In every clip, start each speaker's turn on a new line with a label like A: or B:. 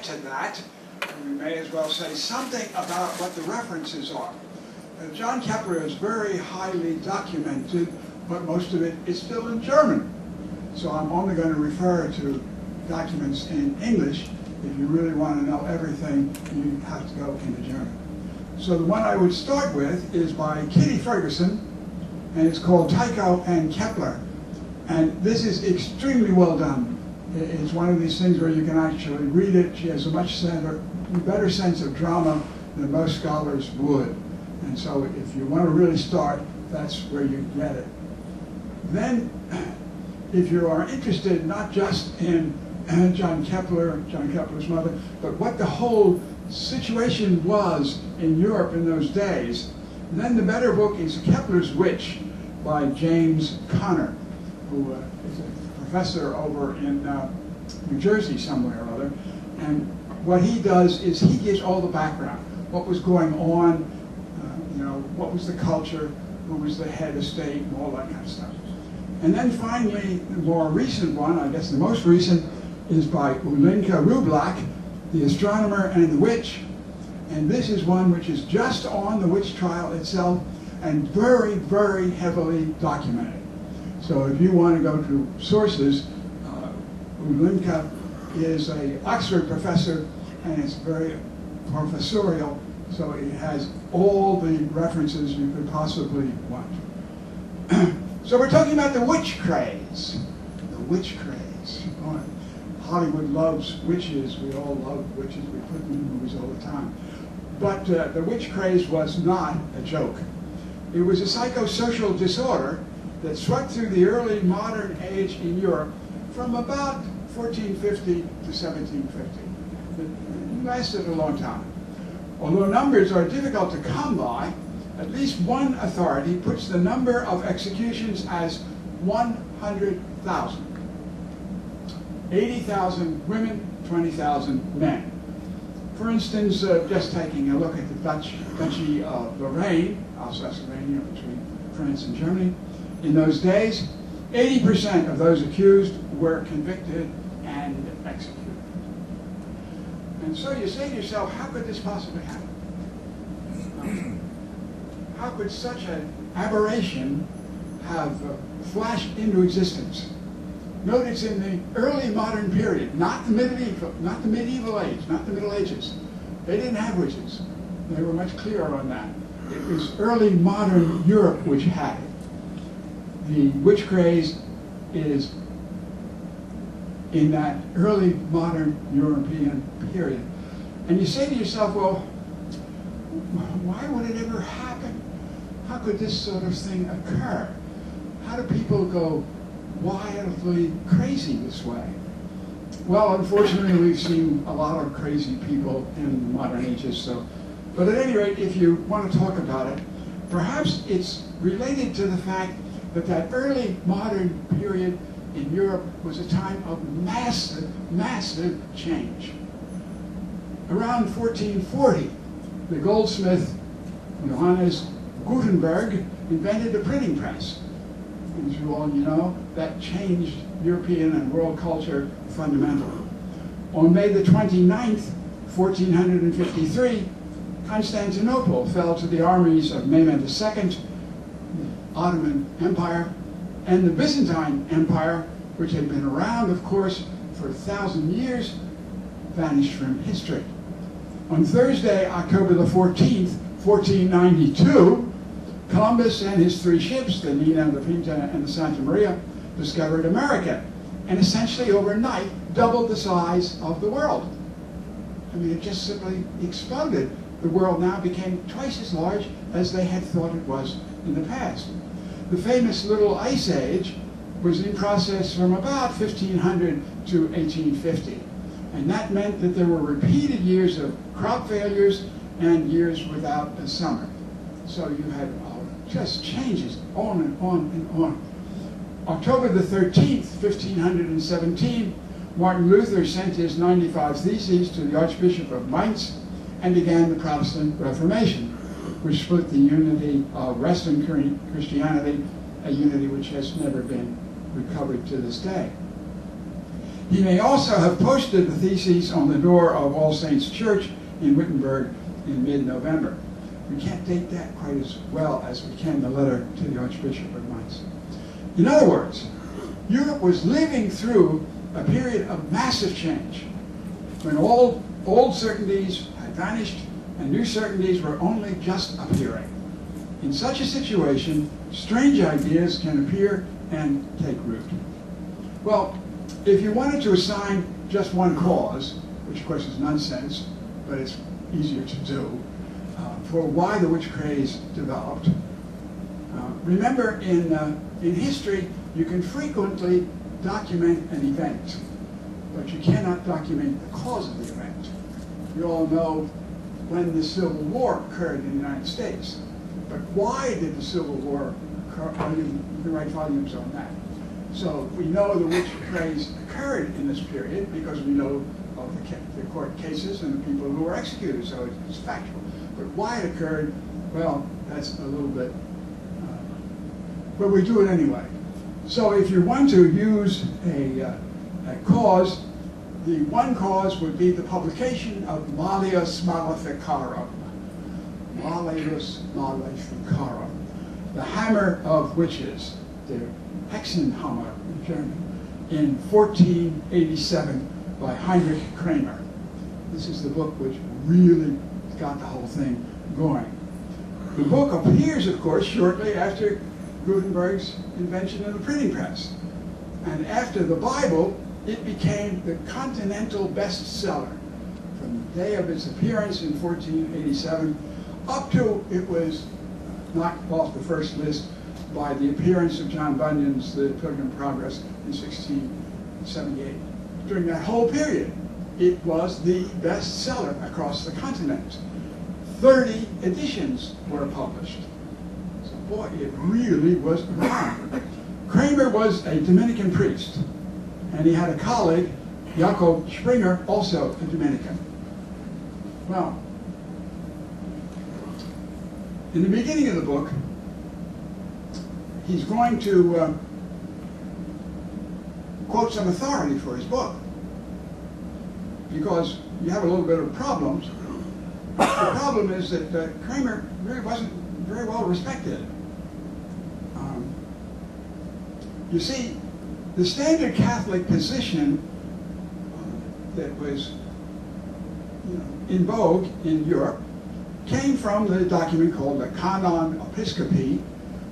A: to that, we may as well say something about what the references are. John Kepler is very highly documented, but most of it is still in German. So I'm only going to refer to documents in English. If you really want to know everything, you have to go into German. So the one I would start with is by Kitty Ferguson, and it's called Tycho and Kepler. And this is extremely well done. It's one of these things where you can actually read it. She has a much better sense of drama than most scholars would. And so if you want to really start, that's where you get it. Then, if you are interested not just in John Kepler's mother, but what the whole situation was in Europe in those days, then the better book is Kepler's Witch by James Connor, who is a professor over in New Jersey somewhere or other. And what he does is he gives all the background, what was going on, what was the culture, who was the head of state, and all that kind of stuff. And then finally, the more recent one, I guess the most recent, is by Ulinka Rublak, The Astronomer and the Witch. And this is one which is just on the witch trial itself and very, very heavily documented. So if you want to go to sources, Ulinka is an Oxford professor, and it's very professorial, so it has all the references you could possibly want. So we're talking about the witch craze. The witch craze. Hollywood loves witches. We all love witches. We put them in movies all the time. But the witch craze was not a joke. It was a psychosocial disorder that swept through the early modern age in Europe from about 1450 to 1750. It lasted a long time. Although numbers are difficult to come by, at least one authority puts the number of executions as 100,000. 80,000 women, 20,000 men. For instance, just taking a look at the Duchy of Lorraine, Alsace-Lorraine, between France and Germany, in those days, 80% of those accused were convicted and executed. And so you say to yourself, how could this possibly happen? How could such an aberration have flashed into existence? Note it's in the early modern period, not the medieval age, not the Middle Ages. They didn't have witches. They were much clearer on that. It was early modern Europe which had it. The witch craze is in that early modern European period. And you say to yourself, well, why would it ever happen? How could this sort of thing occur? How do people go wildly crazy this way? Well, unfortunately, we've seen a lot of crazy people in the modern ages. But at any rate, if you want to talk about it, perhaps it's related to the fact that that early modern period in Europe was a time of massive, massive change. Around 1440, the goldsmith Johannes Gutenberg invented a printing press. As you all know, that changed European and world culture fundamentally. On May the 29th, 1453, Constantinople fell to the armies of Mehmed II, the Ottoman Empire, and the Byzantine Empire, which had been around, of course, for 1,000 years, vanished from history. On Thursday, October the 14th, 1492, Columbus and his 3 ships, the Nina, the Pinta, and the Santa Maria, discovered America, and essentially overnight doubled the size of the world. I mean, it just simply exploded. The world now became twice as large as they had thought it was in the past. The famous Little Ice Age was in process from about 1500 to 1850. And that meant that there were repeated years of crop failures and years without a summer. So you had just changes on and on and on. October the 13th, 1517, Martin Luther sent his 95 Theses to the Archbishop of Mainz and began the Protestant Reformation, which split the unity of Western Christianity, a unity which has never been recovered to this day. He may also have posted the theses on the door of All Saints Church in Wittenberg in mid-November. We can't date that quite as well as we can the letter to the Archbishop of Mainz. In other words, Europe was living through a period of massive change when all old certainties had vanished and new certainties were only just appearing. In such a situation, strange ideas can appear and take root. Well, if you wanted to assign just one cause, which of course is nonsense, but it's easier to do, for why the witch craze developed, remember in history you can frequently document an event, but you cannot document the cause of the event. You all know when the Civil War occurred in the United States, but why did the Civil War occur? You can write volumes on that. So we know the witch craze occurred in this period because we know of the court cases and the people who were executed, so it's factual. But why it occurred, well, that's a little bit, but we do it anyway. So if you want to use a cause, the one cause would be the publication of Malleus Maleficarum. Malleus Maleficarum, the hammer of witches, the Hexenhammer in German, in 1487 by Heinrich Kramer. This is the book which really got the whole thing going. The book appears, of course, shortly after Gutenberg's invention of the printing press. And after the Bible, it became the continental bestseller from the day of its appearance in 1487 up to it was knocked off the first list by the appearance of John Bunyan's The Pilgrim Progress in 1678. During that whole period, it was the bestseller across the continent. 30 editions were published. So boy, it really was around. Kramer was a Dominican priest, and he had a colleague, Jakob Springer, also a Dominican. Well, in the beginning of the book, he's going to quote some authority for his book, because you have a little bit of problems. The problem is that Kramer really wasn't very well respected. You see, the standard Catholic position that was in vogue in Europe came from the document called the Canon Episcopi,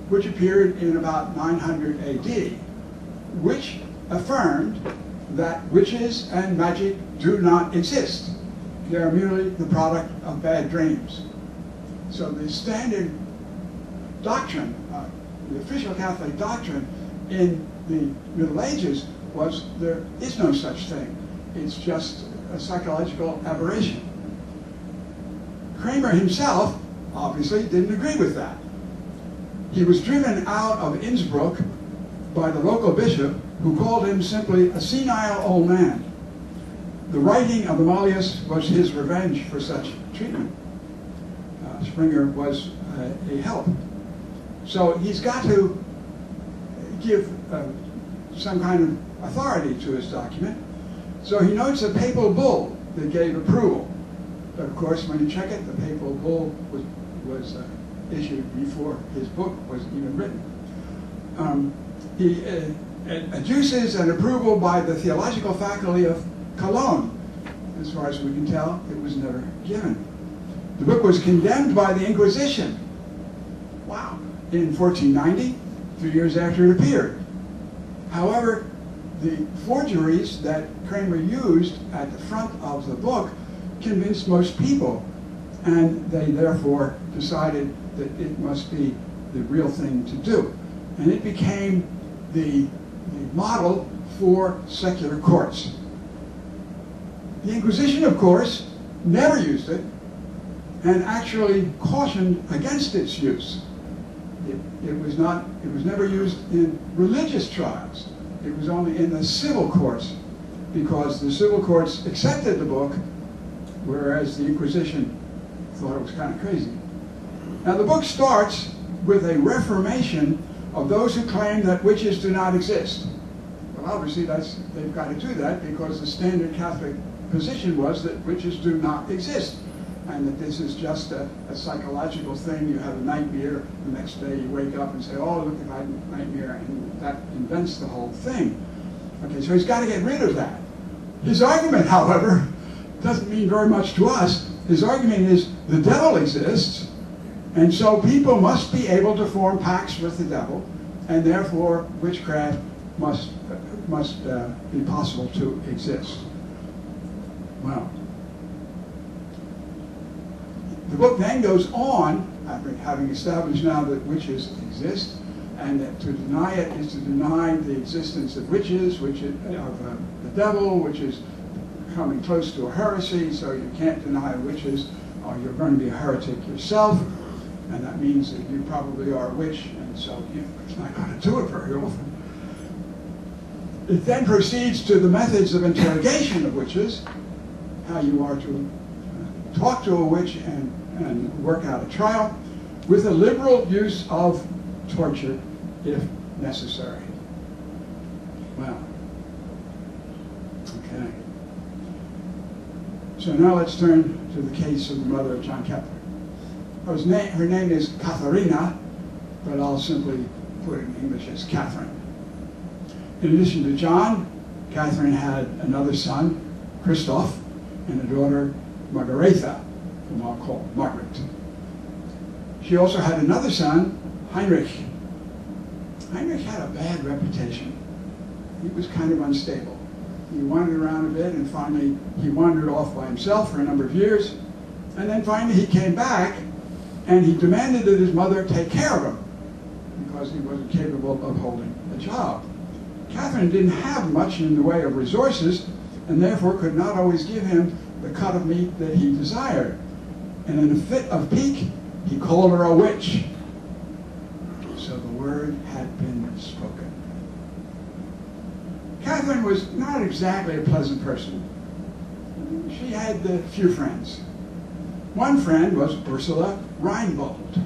A: which appeared in about 900 AD, which affirmed that witches and magic do not exist. They are merely the product of bad dreams. So the standard doctrine, the official Catholic doctrine in the Middle Ages was there is no such thing. It's just a psychological aberration. Kramer himself obviously didn't agree with that. He was driven out of Innsbruck by the local bishop, who called him simply a senile old man. The writing of the Malleus was his revenge for such treatment. Springer was a help. So he's got to give some kind of authority to his document. So he notes a papal bull that gave approval. But of course, when you check it, the papal bull was issued before his book was even written. He adduces an approval by the theological faculty of Cologne. As far as we can tell, it was never given. The book was condemned by the Inquisition. Wow. In 1490, 3 years after it appeared. However, the forgeries that Kramer used at the front of the book convinced most people, and they therefore decided that it must be the real thing to do. And it became the model for secular courts. The Inquisition, of course, never used it, and actually cautioned against its use. It was never used in religious trials. It was only in the civil courts, because the civil courts accepted the book, whereas the Inquisition thought it was kind of crazy. Now the book starts with a reformation of those who claim that witches do not exist. Well, obviously they've got to do that because the standard Catholic position was that witches do not exist, and that this is just a psychological thing. You have a nightmare, the next day you wake up and say, oh, look, I had a nightmare, and that invents the whole thing. Okay, so he's got to get rid of that. His argument, however, doesn't mean very much to us. His argument is the devil exists, and so people must be able to form pacts with the devil, and therefore witchcraft must be possible to exist. Well, the book then goes on, having established now that witches exist, and that to deny it is to deny the existence of witches, of the devil, which is coming close to a heresy, so you can't deny witches, or you're going to be a heretic yourself, and that means that you probably are a witch, and so it's not going to do it very often. It then proceeds to the methods of interrogation of witches, how you are to talk to a witch and work out a trial, with a liberal use of torture if necessary. Well, okay. So now let's turn to the case of the mother of John Kepler. Her name is Katharina, but I'll simply put it in English as Catherine. In addition to John, Catherine had another son, Christoph, and a daughter, Margaretha, whom I'll call Margaret. She also had another son, Heinrich. Heinrich had a bad reputation. He was kind of unstable. He wandered around a bit, and finally he wandered off by himself for a number of years, and then finally he came back, and he demanded that his mother take care of him, because he wasn't capable of holding a job. Catherine didn't have much in the way of resources, and therefore could not always give him the cut of meat that he desired. And in a fit of pique, he called her a witch. So the word had been spoken. Catherine was not exactly a pleasant person. She had a few friends. One friend was Ursula Reinbold.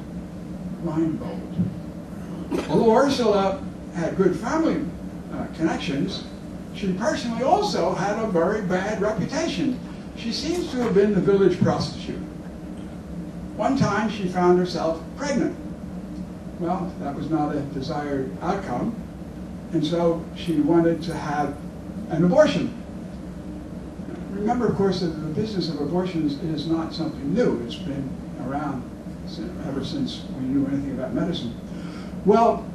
A: Although Ursula had good family connections, she personally also had a very bad reputation. She seems to have been the village prostitute. One time she found herself pregnant. Well, that was not a desired outcome, and so she wanted to have an abortion. Remember, of course, that the business of abortions is not something new. It's been around ever since we knew anything about medicine. Well,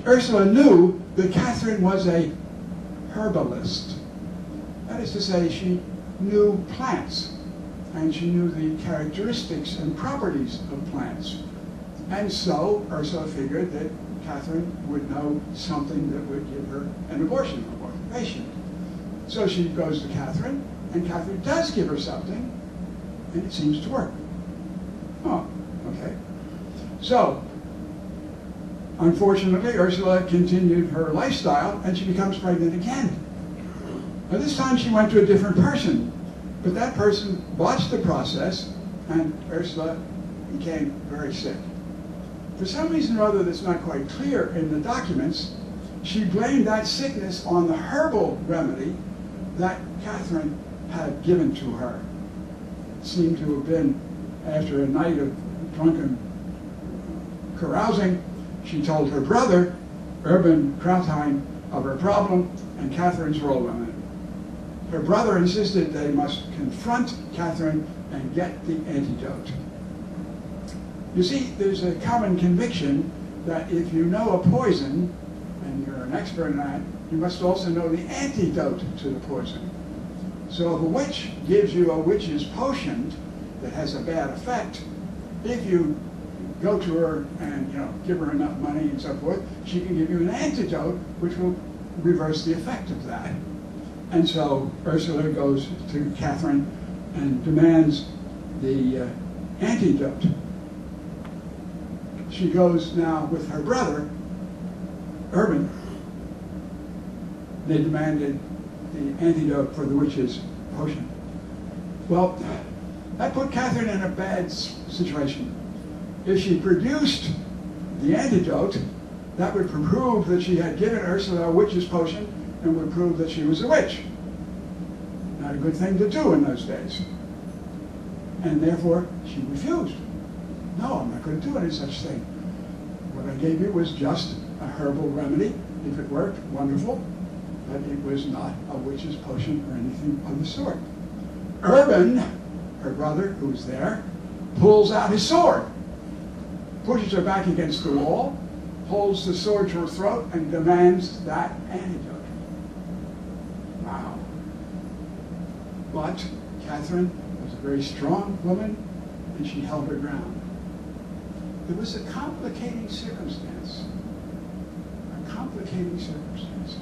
A: Ursula knew that Catherine was a herbalist. That is to say, she knew plants, and she knew the characteristics and properties of plants. And so Ursula figured that Catherine would know something that would give her an abortion, abortifacient. So she goes to Catherine, and Catherine does give her something, and it seems to work. Oh, okay. So, unfortunately, Ursula continued her lifestyle, and she becomes pregnant again. Now, this time she went to a different person, but that person botched the process, and Ursula became very sick. For some reason or other that's not quite clear in the documents, she blamed that sickness on the herbal remedy that Catherine had given to her. It seemed to have been after a night of drunken carousing. She told her brother, Urban Krautheim, of her problem and Catherine's role in it. Her brother insisted they must confront Catherine and get the antidote. You see, there's a common conviction that if you know a poison, and you're an expert in that, you must also know the antidote to the poison. So if a witch gives you a witch's potion that has a bad effect, if you go to her and give her enough money and so forth, she can give you an antidote which will reverse the effect of that. And so Ursula goes to Catherine and demands the antidote. She goes now with her brother, Urban. They demanded the antidote for the witch's potion. Well, that put Catherine in a bad situation. If she produced the antidote, that would prove that she had given Ursula a witch's potion, and would prove that she was a witch. Not a good thing to do in those days. And therefore, she refused. No, I'm not going to do any such thing. What I gave you was just a herbal remedy. If it worked, wonderful. But it was not a witch's potion or anything of the sort. Urban, her brother, who's there, pulls out his sword, pushes her back against the wall, holds the sword to her throat, and demands that antidote. Wow. But Catherine was a very strong woman, and she held her ground. There was a complicating circumstance. A complicating circumstance.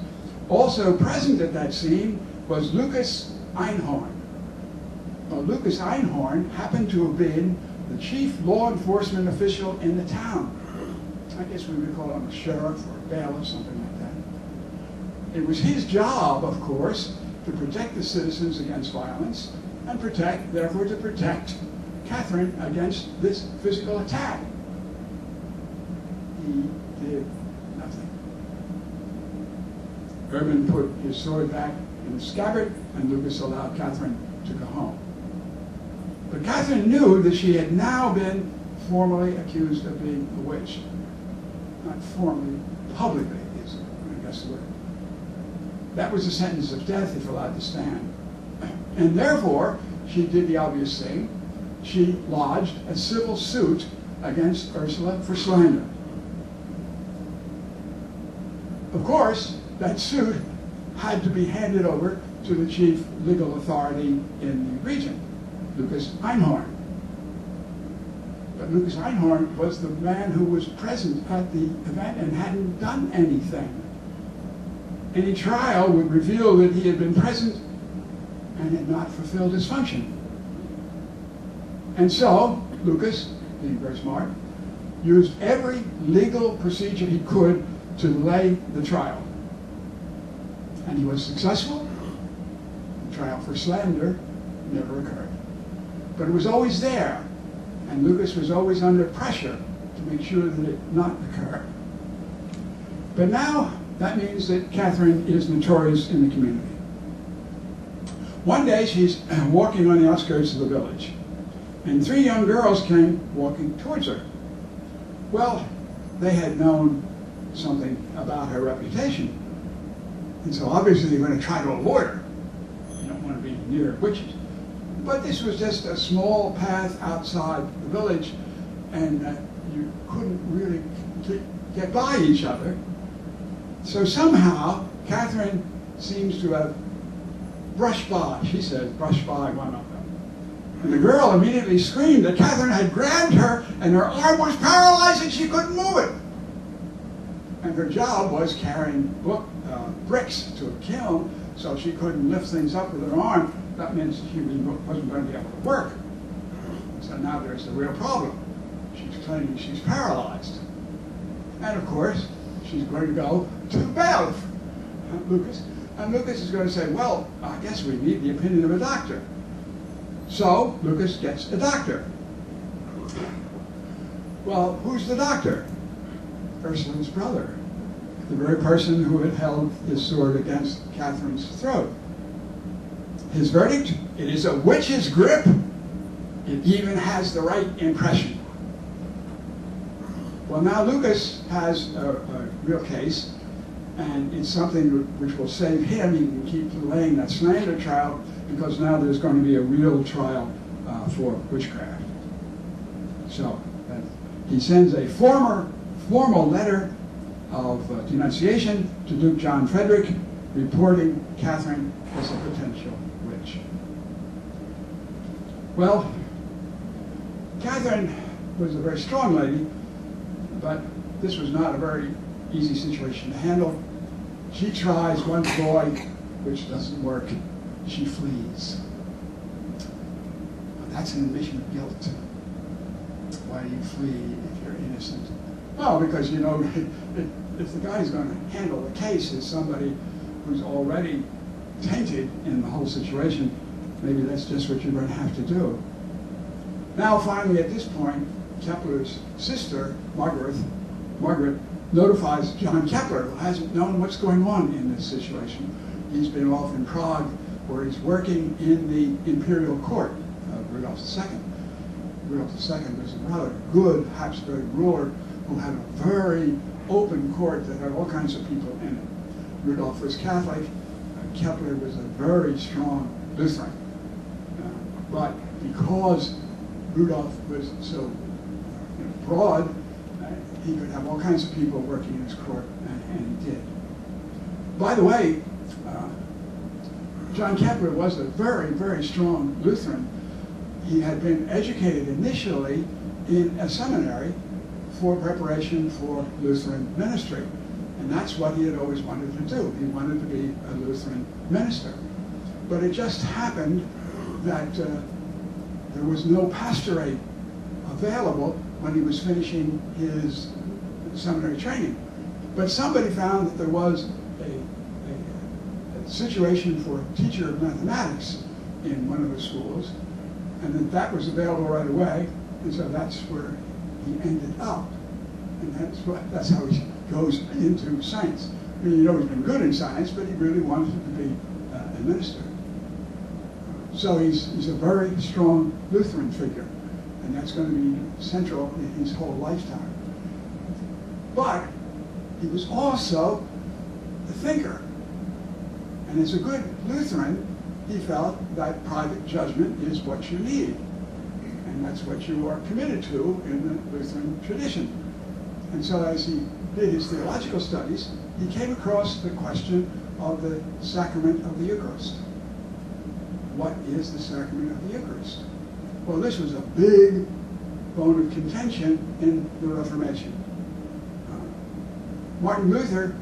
A: Also present at that scene was Lucas Einhorn. Well, Lucas Einhorn happened to have been the chief law enforcement official in the town. I guess we would call him a sheriff or a bailiff, something like that. It was his job, of course, to protect the citizens against violence and therefore to protect Catherine against this physical attack. He did nothing. Urban put his sword back in the scabbard, and Lucas allowed Catherine to go home. But Catherine knew that she had now been formally accused of being a witch. Not formally, publicly is, I guess, the word. That was a sentence of death if allowed to stand. And therefore, she did the obvious thing. She lodged a civil suit against Ursula for slander. Of course, that suit had to be handed over to the chief legal authority in the region, Lucas Einhorn. But Lucas Einhorn was the man who was present at the event and hadn't done anything. Any trial would reveal that he had been present and had not fulfilled his function. And so, Lucas, being very smart, used every legal procedure he could to delay the trial. And he was successful. The trial for slander never occurred. But it was always there, and Lucas was always under pressure to make sure that it not occur. But now, that means that Catherine is notorious in the community. One day, she's walking on the outskirts of the village, and 3 young girls came walking towards her. Well, they had known something about her reputation, and so obviously they're going to try to avoid her. You don't want to be near witches. But this was just a small path outside the village, and you couldn't really get by each other. So somehow, Catherine seems to have brushed by. She says, brushed by one of them. And the girl immediately screamed that Catherine had grabbed her, and her arm was paralyzed and she couldn't move it. And her job was carrying bricks to a kiln, so she couldn't lift things up with her arm. That means she wasn't going to be able to work. So now there's the real problem. She's claiming she's paralyzed. And of course, she's going to go to the bailiff, Lucas. And Lucas is going to say, well, I guess we need the opinion of a doctor. So Lucas gets a doctor. Well, who's the doctor? Ursula's brother, the very person who had held his sword against Catherine's throat. His verdict, it is a witch's grip. It even has the right impression. Well, now Lucas has a real case, and it's something which will save him. He can keep delaying that slander trial, because now there's going to be a real trial for witchcraft. So he sends a formal letter of denunciation to Duke John Frederick, reporting Catherine as a potential witch. Well, Catherine was a very strong lady, but this was not a very easy situation to handle. She tries one ploy, which doesn't work. She flees. But that's an admission of guilt. Why do you flee if you're innocent? Well, because, you know, if the guy who's going to handle the case is somebody who's already tainted in the whole situation, maybe that's just what you're going to have to do. Now, finally, at this point, Kepler's sister, Margaret, notifies John Kepler, who hasn't known what's going on in this situation. He's been off in Prague, where he's working in the imperial court of Rudolf II. Rudolf II was a rather good Habsburg ruler who had a very open court that had all kinds of people in it. Rudolf was Catholic. Kepler was a very strong Lutheran. But because Rudolf was so broad, he could have all kinds of people working in his court, and he did. By the way, John Kepler was a very, very strong Lutheran. He had been educated initially in a seminary for preparation for Lutheran ministry. And that's what he had always wanted to do. He wanted to be a Lutheran minister. But it just happened that there was no pastorate available when he was finishing his seminary training. But somebody found that there was a situation for a teacher of mathematics in one of the schools, and that was available right away, and so that's where he ended up. And that's how he goes into science. I mean, he'd always been good in science, but he really wanted to be a minister. So he's a very strong Lutheran figure, and that's going to be central in his whole lifetime. But he was also a thinker. And as a good Lutheran, he felt that private judgment is what you need. And that's what you are committed to in the Lutheran tradition. And so as he did his theological studies, he came across the question of the sacrament of the Eucharist. What is the sacrament of the Eucharist? Well, this was a big bone of contention in the Reformation. Martin Luther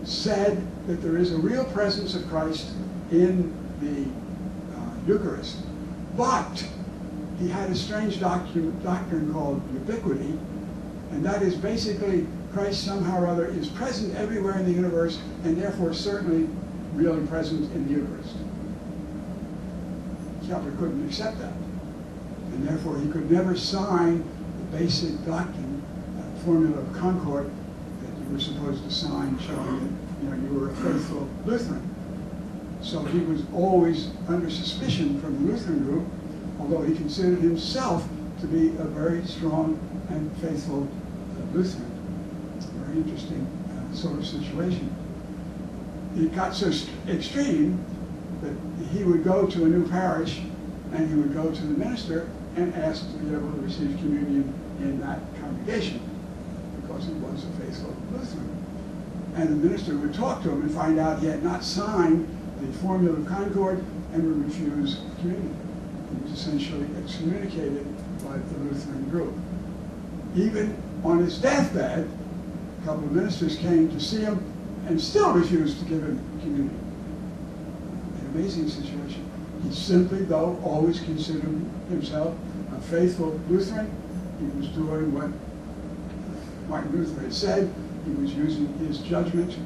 A: said that there is a real presence of Christ in the Eucharist, but he had a strange doctrine called ubiquity, and that is basically Christ somehow or other is present everywhere in the universe, and therefore certainly really present in the Eucharist. Kepler couldn't accept that, and therefore he could never sign the basic doctrine, formula of concord that you were supposed to sign, showing that you were a faithful Lutheran. So he was always under suspicion from the Lutheran group, although he considered himself to be a very strong and faithful Lutheran. Very interesting sort of situation. It got so extreme that he would go to a new parish and he would go to the minister and ask to be able to receive communion in that congregation because he was a faithful Lutheran. And the minister would talk to him and find out he had not signed the formula of concord and would refuse communion. He was essentially excommunicated by the Lutheran group. Even on his deathbed, a couple of ministers came to see him and still refused to give him communion. An amazing situation. He simply, though, always considered himself a faithful Lutheran. He was doing what Martin Luther had said. He was using his judgment.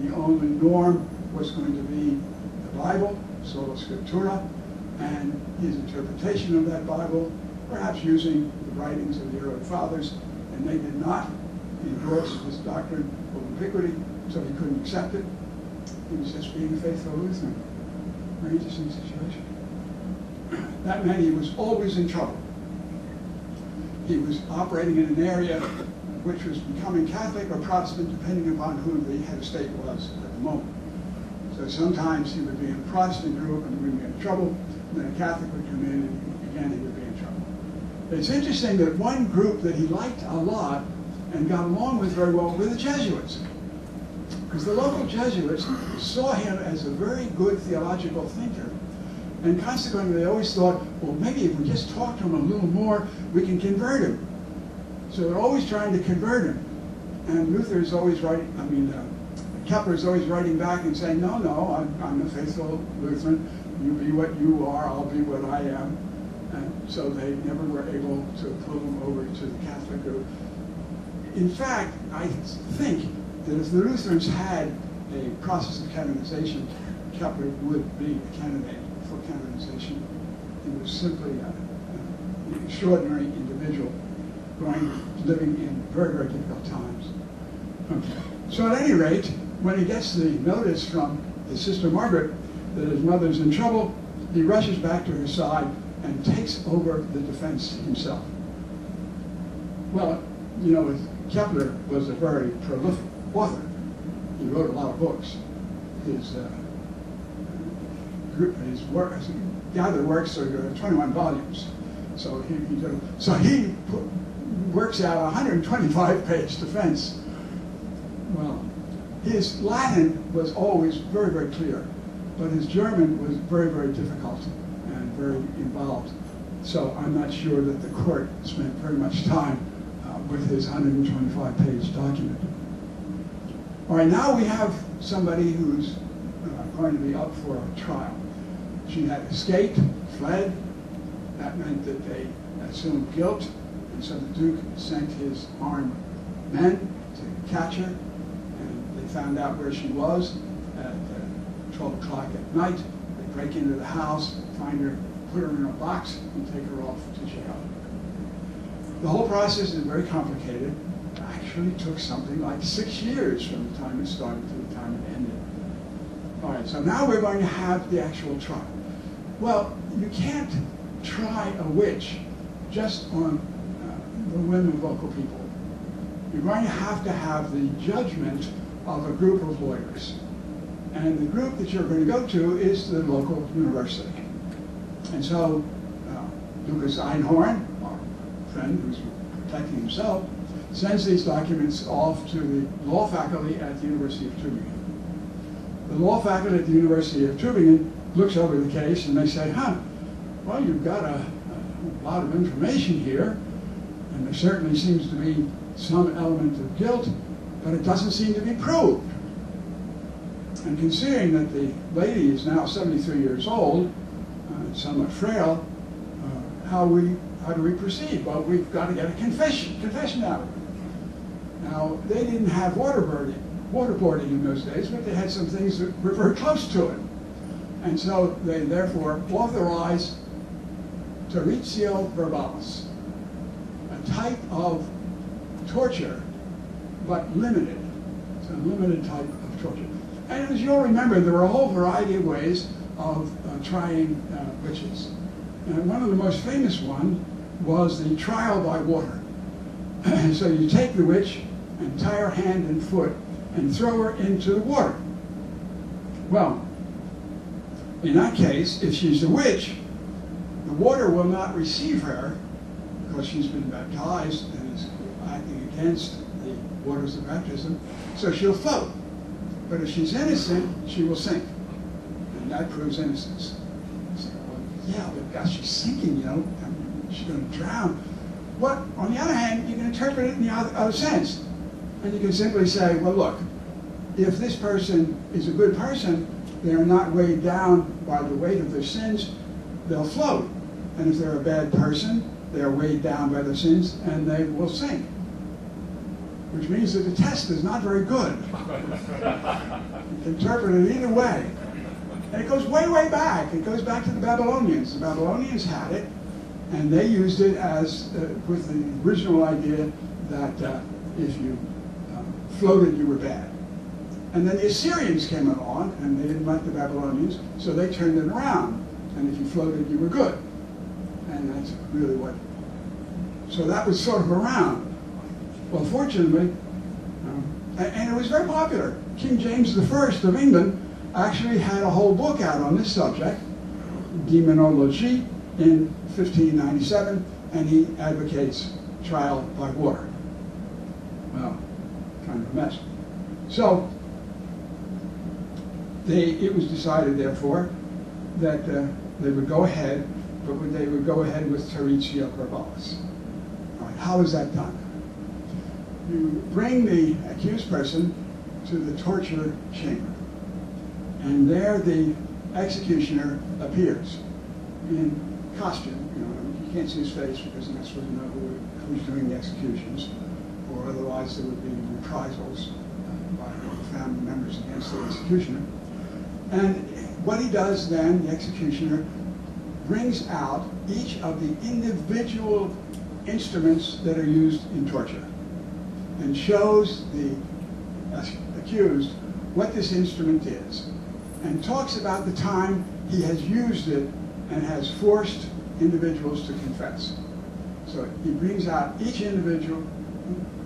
A: The only norm was going to be the Bible, sola scriptura, and his interpretation of that Bible, perhaps using the writings of the early fathers, and they did not endorse this doctrine of ubiquity, so he couldn't accept it. He was just being a faithful Lutheran. Very interesting situation. That meant he was always in trouble. He was operating in an area which was becoming Catholic or Protestant, depending upon who the head of state was at the moment. So sometimes he would be in a Protestant group and we would be in trouble, and then a Catholic would come in and again he would be in trouble. It's interesting that one group that he liked a lot and got along with very well were the Jesuits. Because the local Jesuits saw him as a very good theological thinker, and consequently they always thought, well, maybe if we just talk to him a little more, we can convert him. So they're always trying to convert him. And Luther is always writing, Kepler is always writing back and saying, no, I'm a faithful Lutheran. You be what you are, I'll be what I am. And so they never were able to pull him over to the Catholic group. In fact, I think that if the Lutherans had a process of canonization, Kepler would be a candidate for canonization. He was simply an extraordinary individual living in very, very difficult times. Okay. So at any rate, when he gets the notice from his sister Margaret that his mother's in trouble, he rushes back to her side and takes over the defense himself. Well, you know, Kepler was a very prolific author. He wrote a lot of books. His gathered works are 21 volumes. So he works out a 125-page defense. Well, his Latin was always very, very clear, but his German was very, very difficult and very involved. So I'm not sure that the court spent very much time with his 125-page document. All right, now we have somebody who's going to be up for a trial. She had escaped, fled. That meant that they assumed guilt, and so the Duke sent his armed men to catch her, and they found out where she was at 12 o'clock at night. They break into the house, find her, put her in a box, and take her off to jail. The whole process is very complicated. It actually took something like 6 years from the time it started to the time it ended. All right, so now we're going to have the actual trial. Well, you can't try a witch just on the whim of local people. You're going to have the judgment of a group of lawyers. And the group that you're going to go to is the local university. And so Lucas Einhorn, our friend who's protecting himself, sends these documents off to the law faculty at the University of Tübingen. The law faculty at the University of Tübingen looks over the case and they say, well, you've got a lot of information here, and there certainly seems to be some element of guilt, but it doesn't seem to be proved. And considering that the lady is now 73 years old, somewhat frail, how do we proceed? Well, we've got to get a confession out of her. Now, they didn't have waterboarding in those days, but they had some things that were very close to it. And so they therefore authorized territio verbalis, a type of torture, but limited. It's a limited type of torture. And as you'll remember, there were a whole variety of ways of trying witches. And one of the most famous ones was the trial by water. So you take the witch and tie her hand and foot and throw her into the water. Well, in that case, if she's a witch, the water will not receive her because she's been baptized and is acting against the waters of baptism, so she'll float. But if she's innocent, she will sink, and that proves innocence. You say, well, yeah, but gosh, she's sinking, you know, she's going to drown. But on the other hand, you can interpret it in the other sense. And you can simply say, well, look, if this person is a good person, they are not weighed down by the weight of their sins, they'll float. And if they're a bad person, they are weighed down by their sins and they will sink. Which means that the test is not very good. You can interpret it either way. And it goes way, way back. It goes back to the Babylonians. The Babylonians had it, and they used it as with the original idea that if you floated, you were bad. And then the Assyrians came along, and they didn't like the Babylonians, so they turned it around. And if you floated, you were good. And that's really what... So that was sort of around. Well, fortunately, and it was very popular. King James I of England actually had a whole book out on this subject, Demonologie, in 1597, and he advocates trial by water. Well, kind of a mess. So, it was decided, therefore, that they would go ahead, but they would go ahead with territio verbalis. All right, how is that done? You bring the accused person to the torture chamber, and there the executioner appears in costume. You know, you can't see his face because you're not supposed to know who's doing the executions, or otherwise there would be reprisals by family members against the executioner. And what he does then, the executioner, brings out each of the individual instruments that are used in torture and shows the accused what this instrument is, and talks about the time he has used it and has forced individuals to confess. So he brings out each individual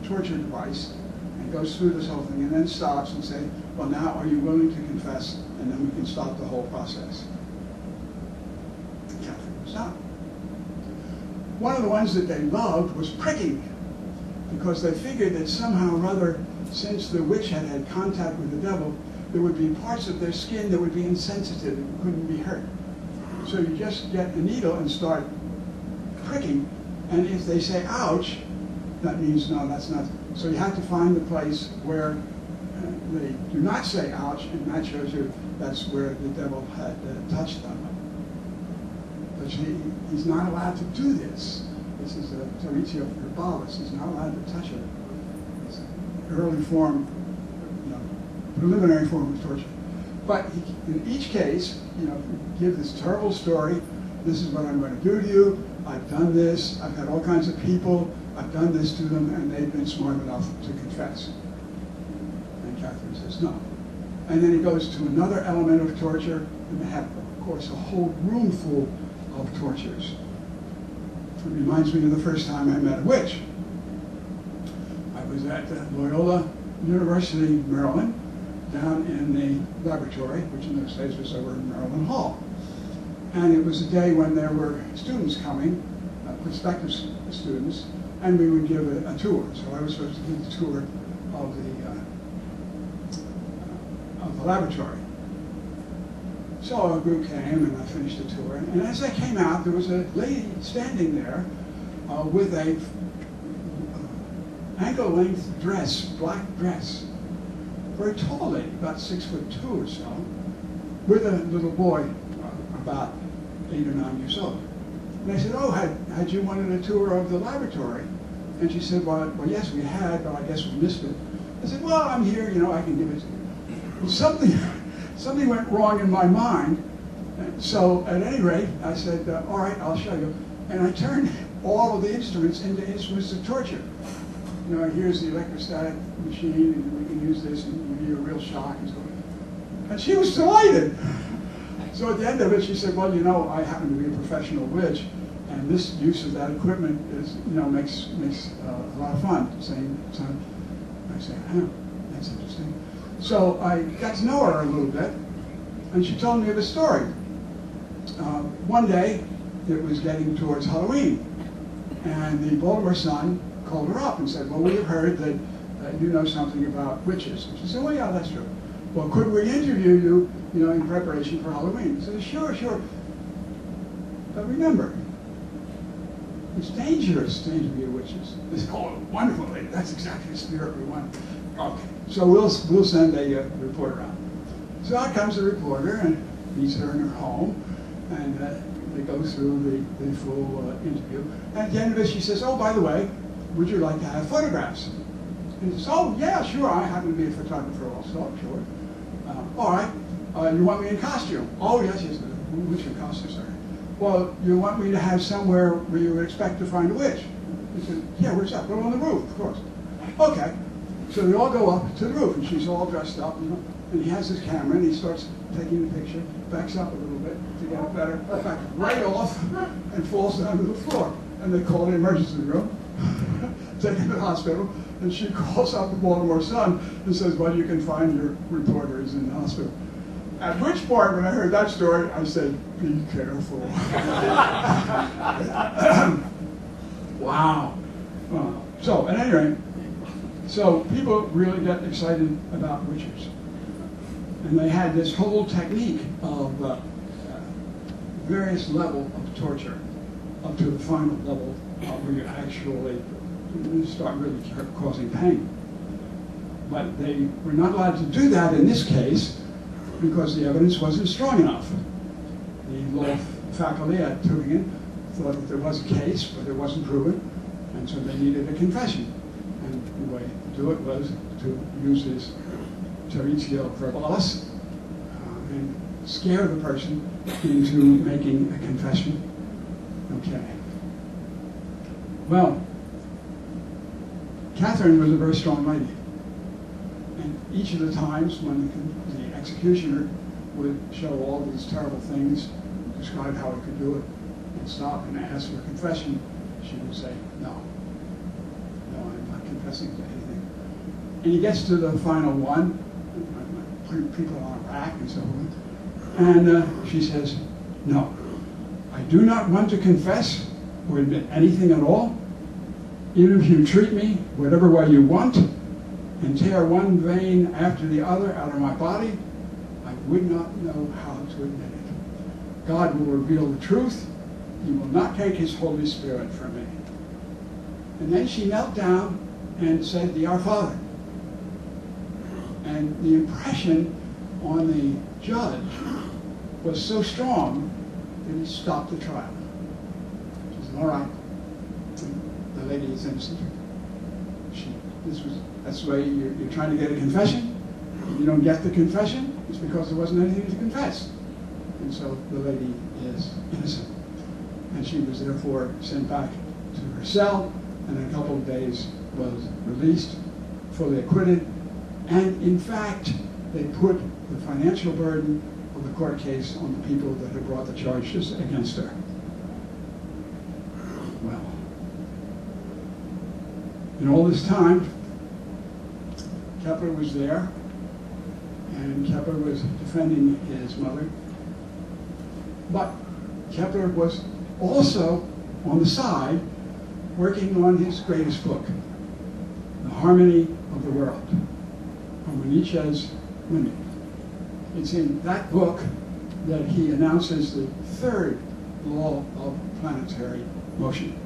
A: torture device and goes through this whole thing and then stops and says, well, now are you willing to confess? And then we can stop the whole process. Catherine was not. One of the ones that they loved was pricking, because they figured that somehow or other, since the witch had had contact with the devil, there would be parts of their skin that would be insensitive and couldn't be hurt. So you just get a needle and start pricking, and if they say ouch, that means no, that's not. So you have to find the place where they do not say ouch, and that shows you that's where the devil had touched them. But he's not allowed to do this. This is a territio verbalis. He's not allowed to touch it. It's an early form, preliminary form of torture. But in each case, give this terrible story. This is what I'm going to do to you. I've done this. I've had all kinds of people. I've done this to them, and they've been smart enough to confess. And Catherine says no. And then he goes to another element of torture, and they have, of course, a whole room full of tortures. It reminds me of the first time I met a witch. I was at Loyola University, Maryland, down in the laboratory, which in those days was over in Maryland Hall. And it was a day when there were students coming, prospective students, and we would give a tour. So I was supposed to give the tour of the laboratory. So a group came, and I finished the tour. And as I came out, there was a lady standing there with a ankle-length dress, black dress. Very tall lady, about 6'2" or so, with a little boy about 8 or 9 years old. And I said, oh, had you wanted a tour of the laboratory? And she said, well, yes, we had, but I guess we missed it. I said, well, I'm here, I can give it to you. Well, something went wrong in my mind. So at any rate, I said, all right, I'll show you. And I turned all of the instruments into instruments of torture. Here's the electrostatic machine, and we can use this, and give you a real shock, and so on. And she was delighted. So at the end of it, she said, well, I happen to be a professional witch, and this use of that equipment is, makes a lot of fun. I said, oh, that's interesting. So I got to know her a little bit, and she told me of a story. One day, it was getting towards Halloween, and the Baltimore Sun called her up and said, well, we have heard that you know something about witches. And she said, well, yeah, that's true. Well, could we interview you, in preparation for Halloween? I said, sure. But remember, it's dangerous to interview witches. They said, oh, wonderful lady, that's exactly the spirit we want. Okay, so we'll send a reporter out. So out comes the reporter and meets her in her home, and they go through the full interview. And at the end of it, she says, oh, by the way, would you like to have photographs? And he says, oh, yeah, sure, I happen to be a photographer also, sure. All right, you want me in costume? Oh, yes, what's your costume, sir? Well, you want me to have somewhere where you would expect to find a witch? He said, yeah, where's that? Well, on the roof, of course. Okay, so they all go up to the roof, and she's all dressed up, and he has his camera, and he starts taking the picture, backs up a little bit to get a better effect, right off, and falls down to the floor. And they call the emergency room, take him to the hospital, and she calls up the Baltimore Sun and says, well, you can find your reporter is in the hospital. At which point, when I heard that story, I said, be careful. Wow. So, at any rate, so people really get excited about witches. And they had this whole technique of various levels of torture up to the final level where you actually start really causing pain. But they were not allowed to do that in this case because the evidence wasn't strong enough. The law faculty at Tübingen thought that there was a case, but it wasn't proven, and so they needed a confession. And the way to do it was to use this territio verbalis and scare the person into making a confession. Okay. Well, Catherine was a very strong lady. And each of the times when the executioner would show all these terrible things, describe how he could do it, and stop and ask for confession, she would say, no, I'm not confessing to anything. And he gets to the final one, putting people on a rack and so on, and she says, no, I do not want to confess or admit anything at all, even if you treat me whatever way you want and tear one vein after the other out of my body, I would not know how to admit it. God will reveal the truth. He will not take his Holy Spirit from me. And then she knelt down and said the Our Father. And the impression on the judge was so strong that he stopped the trial. She said, all right, the lady is innocent. That's the way you're trying to get a confession. If you don't get the confession, it's because there wasn't anything to confess. And so the lady is innocent. And she was therefore sent back to her cell, and in a couple of days was released, fully acquitted. And in fact, they put the financial burden of the court case on the people that had brought the charges against her. Well, in all this time, Kepler was there, and Kepler was defending his mother. But Kepler was also, on the side, working on his greatest book, The Harmony of the World, from Nietzsche's Women. It's in that book that he announces the third law of planetary motion.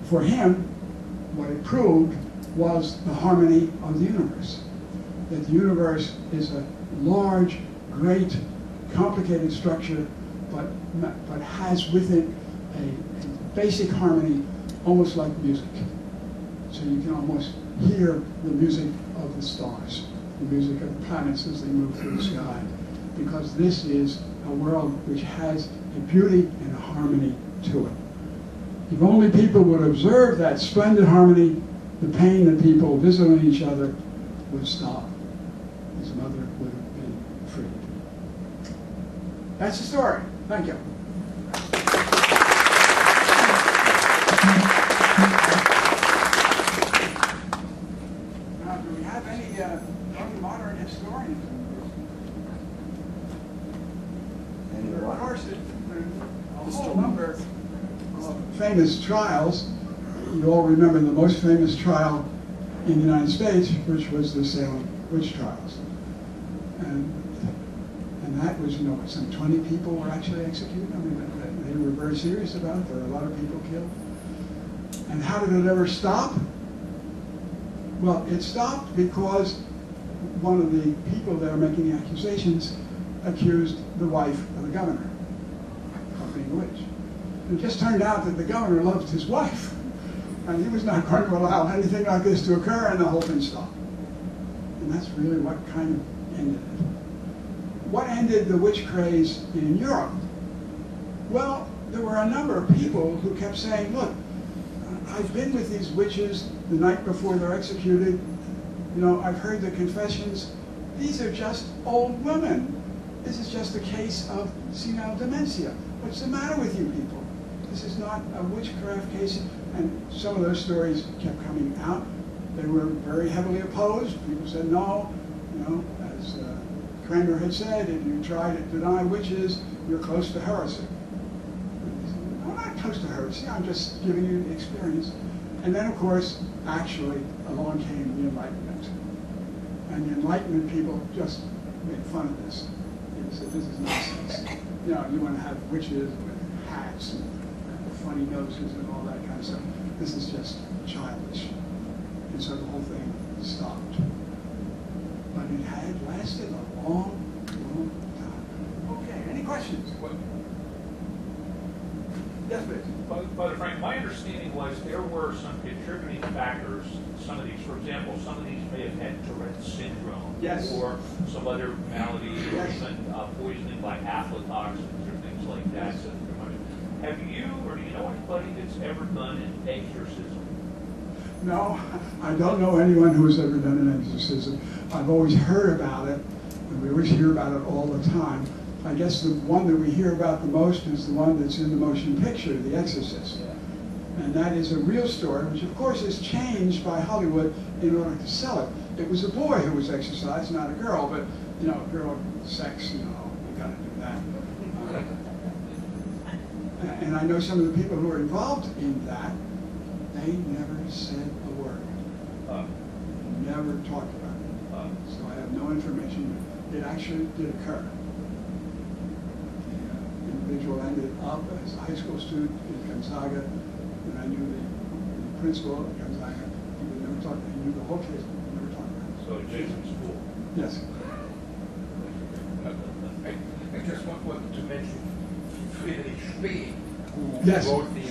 A: For him, what it proved was the harmony of the universe. That the universe is a large, great, complicated structure, but has with it a basic harmony, almost like music. So you can almost hear the music of the stars, the music of the planets as they move through the sky, because this is a world which has a beauty and a harmony to it. If only people would observe that splendid harmony, the pain that people visiting each other would stop. His mother would have been freed. That's the story. Thank you. Now, do we have any early modern historians? There are, of course, a whole number of famous trials. You all remember the most famous trial in the United States, which was the Salem witch trials. And that was, some 20 people were actually executed. I mean, they were very serious about it. There were a lot of people killed. And how did it ever stop? Well, it stopped because one of the people there making the accusations accused the wife of the governor of being a witch. It just turned out that the governor loved his wife, and he was not going to allow anything like this to occur, and the whole thing stopped. And that's really what kind of ended it. What ended the witch craze in Europe? Well, there were a number of people who kept saying, look, I've been with these witches the night before they're executed. I've heard the confessions. These are just old women. This is just a case of senile dementia. What's the matter with you people? This is not a witchcraft case. And some of those stories kept coming out. They were very heavily opposed. People said, no, as Kramer had said, if you try to deny witches, you're close to heresy. I'm not close to heresy, I'm just giving you the experience. And then, of course, actually, along came the Enlightenment. And the Enlightenment people just made fun of this. They said, this is nonsense. You want to have witches with hats and funny noses and all that kind of stuff. This is just childish. And so the whole thing stopped. But it had lasted a long, long time. Okay, any questions? Yes, please.
B: Brother Frank, my understanding was there were some contributing factors. Some of these, for example, some of these may have had Tourette's syndrome,
A: yes,
B: or some other malady,
A: yes,
B: or even poisoning by aflatoxins or things like that.
A: Yes.
B: So have you, or do you know anybody that's ever done an exorcism?
A: No, I don't know anyone who has ever done an exorcism. I've always heard about it, and we always hear about it all the time. I guess the one that we hear about the most is the one that's in the motion picture, The Exorcist. Yeah. And that is a real story, which of course is changed by Hollywood in order to sell it. It was a boy who was exorcised, not a girl, but, you know, girl sex, you know, you gotta do that. And I know some of the people who were involved in that, they never said a word. Never talked about it. So I have no information. It actually did occur. The individual ended up as a high school student in Gonzaga, and I knew the principal at Gonzaga. He never talked. He knew the whole case, but he never talked about it.
B: So Jason School.
A: Yes.
C: I just wanted to mention Friedrich Spee, who
A: yes.
C: wrote the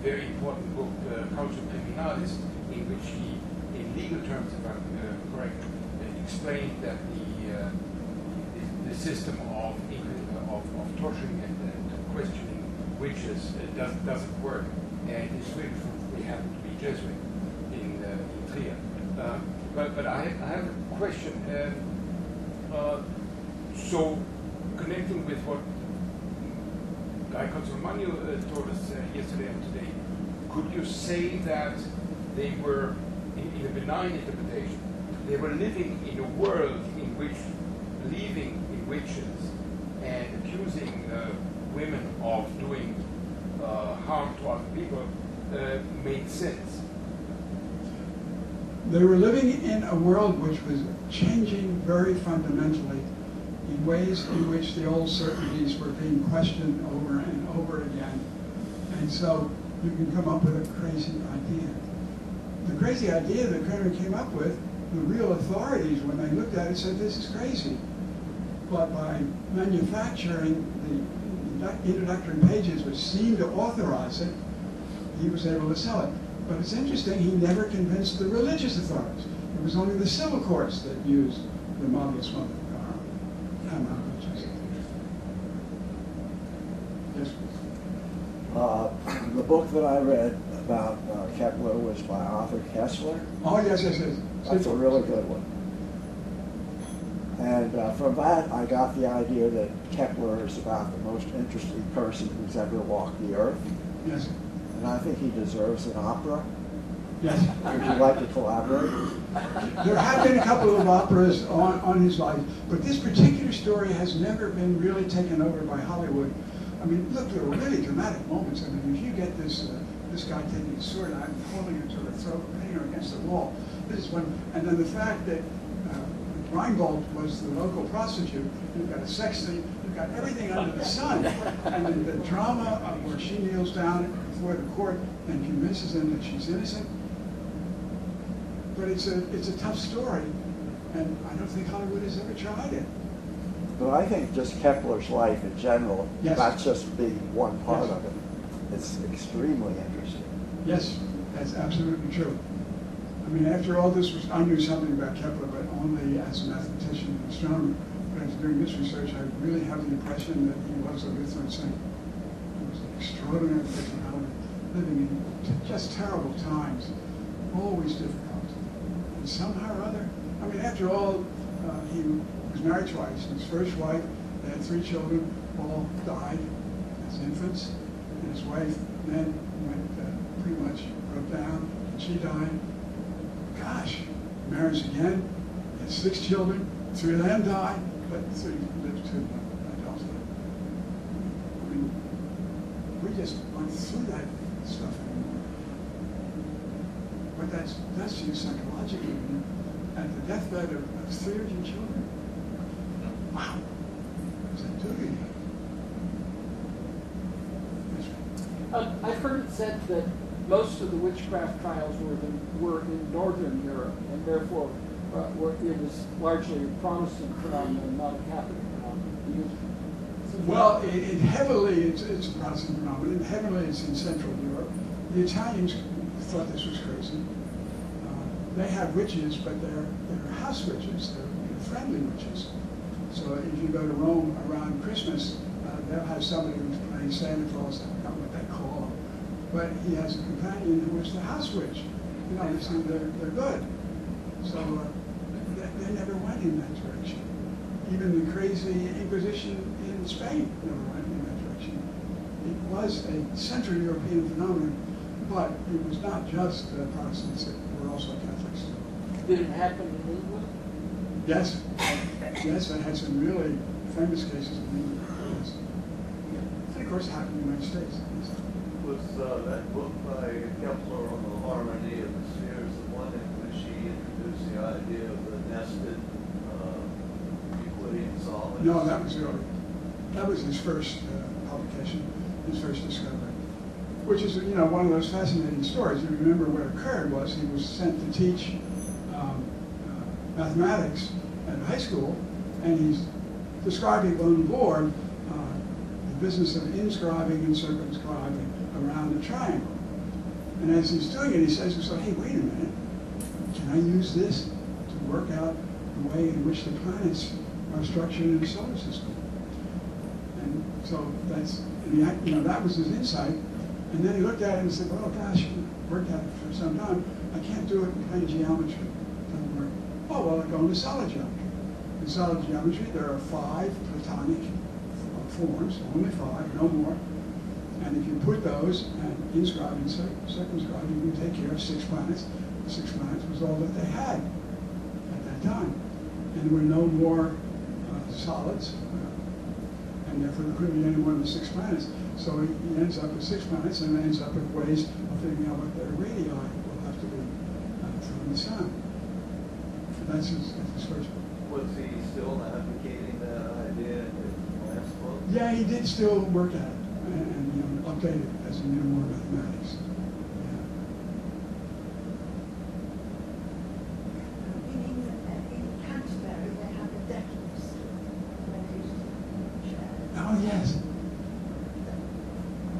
C: very important book, Causa Criminalis, in which he, in legal terms, if I'm correct, explained that the system of torturing and questioning witches doesn't work, and his we happen to be Jesuit in Trier. But I have a question. So, connecting with what Guy Consolmagno told us yesterday and today, could you say that they were, in a benign interpretation, they were living in a world in which believing in witches and accusing women of doing harm to other people made sense?
A: They were living in a world which was changing very fundamentally in ways in which the old certainties were being questioned over and over again. And so you can come up with a crazy idea. The crazy idea that Kramer came up with, the real authorities, when they looked at it, said this is crazy. But by manufacturing the introductory pages which seemed to authorize it, he was able to sell it. But it's interesting, he never convinced the religious authorities. It was only the civil courts that used the Malleus Mundum. Yes.
D: The book that I read about Kepler was by Arthur Kessler.
A: Oh, yes.
D: That's a really good one. And from that, I got the idea that Kepler is about the most interesting person who's ever walked the earth.
A: Yes.
D: And I think he deserves an opera.
A: Yes.
D: Would you like to collaborate?
A: There have been a couple of operas on his life, but this particular story has never been really taken over by Hollywood. I mean, look, there were really dramatic moments. I mean, if you get this guy taking his sword out and holding it to her throat, hitting her against the wall, this is one. And then the fact that Reinbold was the local prostitute, you've got a sex scene, you've got everything under the sun. And then the drama where she kneels down before the court and convinces them that she's innocent. But it's a tough story, and I don't think Hollywood has ever tried it.
D: But I think just Kepler's life in general,
A: yes.
D: not just being one part
A: yes.
D: of it, it's extremely interesting.
A: Yes, that's absolutely true. I mean, after all this, I knew something about Kepler, but only as a mathematician and astronomer. But after doing this research, I really have the impression that he was a Lutheran saint. He was an extraordinary personality, living in just terrible times, always difficult. And somehow or other, I mean, after all, he was married twice. His first wife, they had 3 children, all died as infants. And his wife then went pretty much broke down, and she died. Gosh, marries again, had 6 children, 3 of them died, but 3 lived to adulthood. I mean, we just went through that stuff anymore. But that's you psychologically. At the deathbed of 3 of your children. Wow. What does that do to you?
E: I've heard it said that most of the witchcraft trials were in Northern Europe, and therefore it was largely a Protestant phenomenon, not a Catholic phenomenon.
A: Well, it's a Protestant phenomenon. Heavily, it's in Central Europe. The Italians thought this was crazy. They have witches, but they're house witches. They're friendly witches. So if you go to Rome around Christmas, they'll have somebody who's playing Santa Claus. I don't know what they call them. but he has a companion who is the house witch. You know, so they're good. So they never went in that direction. Even the crazy Inquisition in Spain never went in that direction. It was a Central European phenomenon, but it was not just Protestants, it were also Catholics.
E: Did it happen in England?
A: Yes. Yes, I had some really famous cases in England. Yes. And of course, it happened in the United States. Yes.
F: Was that book by Kepler on the harmony of the spheres the one in which he introduced the idea of the nested Euclidean solids?
A: No, that was early. That was his first publication, his first discovery, which is, you know, one of those fascinating stories. You remember what occurred was he was sent to teach mathematics at high school, and he's describing on the board the business of inscribing and circumscribing around a triangle. And as he's doing it, he says to himself, hey, wait a minute, can I use this to work out the way in which the planets are structured in the solar system? And so that's, you know, that was his insight. And then he looked at it and said, well, gosh, worked at it for some time. I can't do it in plane geometry. It doesn't work. Oh, well, I go into solid geometry. In solid geometry, there are 5 Platonic forms, only 5, no more. And if you put those and inscribe and circumscribe, you can take care of 6 planets. The 6 planets was all that they had at that time. And there were no more solids, and therefore there couldn't be any more than 6 planets. So he ends up with 6 planets and ends up with ways of figuring out what their radii will have to be from the sun. That's his first book.
F: Was he still advocating that idea in his last book?
A: Yeah, he did still work at it and you know, update it as he knew more mathematics.
G: In Canterbury, they have a decking store where they used to share.
A: Oh, yes.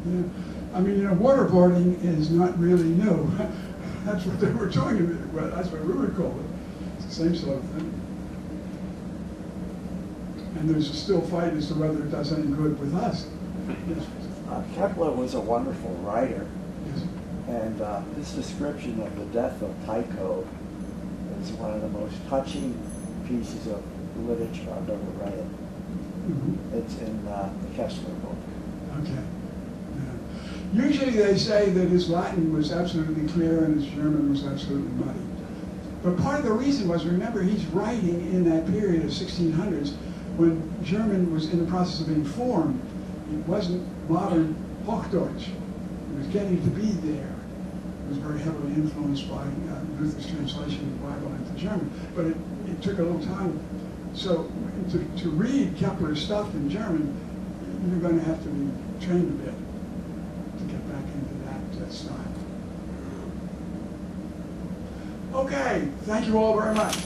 A: Yeah. I mean, you know, waterboarding is not really new. That's what they were doing. Well, that's what we would call it. It's the same sort of thing. And there's a still fight as to whether it does any good with us. Yes.
D: Kepler was a wonderful writer,
A: Yes.
D: and his description of the death of Tycho is one of the most touching pieces of literature I've ever read.
A: Mhm.
D: It's in the Kepler book.
A: Okay. Yeah. Usually they say that his Latin was absolutely clear and his German was absolutely muddy. But part of the reason was, remember, he's writing in that period of 1600s when German was in the process of being formed. It wasn't modern Hochdeutsch. It was getting to be there. It was very heavily influenced by Luther's translation of the Bible into German. But it took a little time. So to read Kepler's stuff in German, you're going to have to be trained a bit to get back into that style. Okay, thank you all very much.